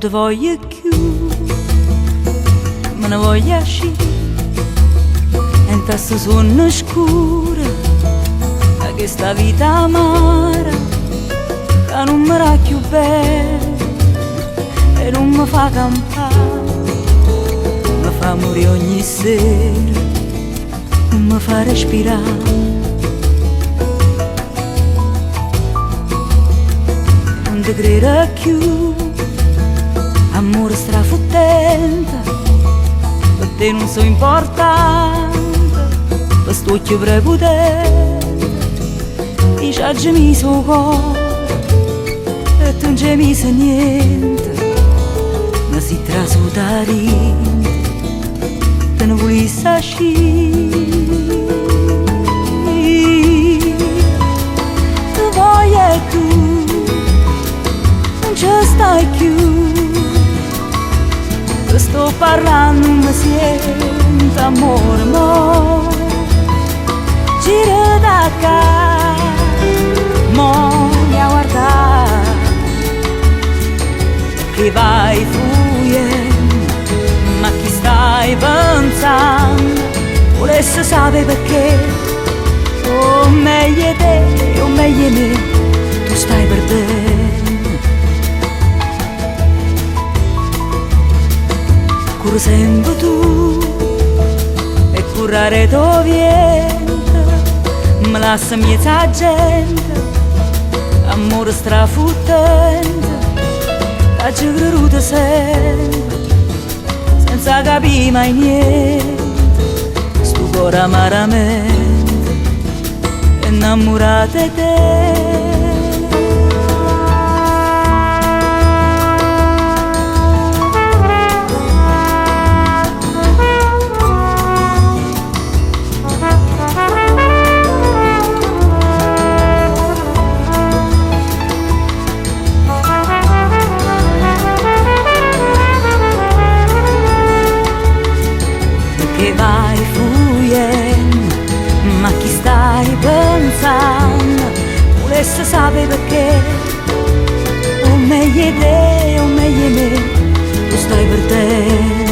ti voglio più, me ne voglio uscire in questo sonno scuro, a questa vita amara che non mi ra più bene e non mi fa campare, mi fa morire ogni sera, non mi fa respirare. Non ti credo più, amore strafottente, per te non so importante, per sto occhio prepotente, e ci ha gemiso il cuore, e tu non gemisi niente, ma si trasuta rinde, te ne volessi uscire. Ti voglio tu, ci stai più, sto parlando non mi sento amore, mo gira da qua, mo mi a guardare che vai fuggendo, ma chi stai pensando, volessi sapere perché, o meglio te o meglio me, tu stai per bene. Curo sempre tu e curare tuo viento, mi lascia miezza gente, amore strafottente, che ci creduto sempre, senza capire mai niente, sto cuore amaramente innamorato di te. Che vai fuggendo, ma chi stai pensando, volessi sapere perché, o meglio te o meglio me, tu stai perdendo.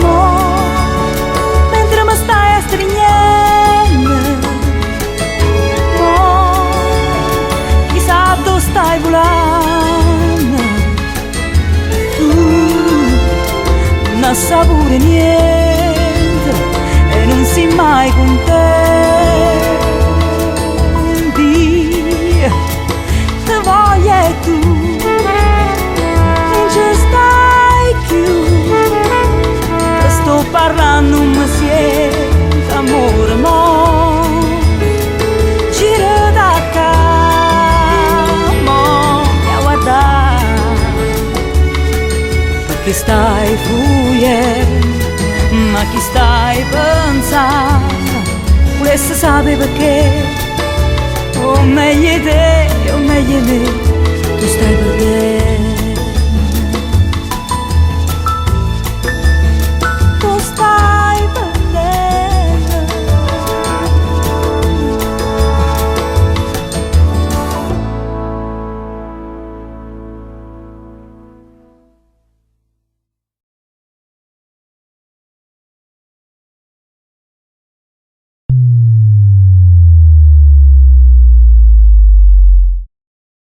Mo, mentre mi stai stringendo, mo, chissà dove stai volando, non sa pure niente e non si mai contenti. Ti voglio tu, non ci stai più, te sto parlando non mi sento amore, mo gira da qua, mo mi a guardare, perché stai fuggendo, ma chi stai pensando, volessi sapere perché, o meglio te o meglio me, tu stai perdendo.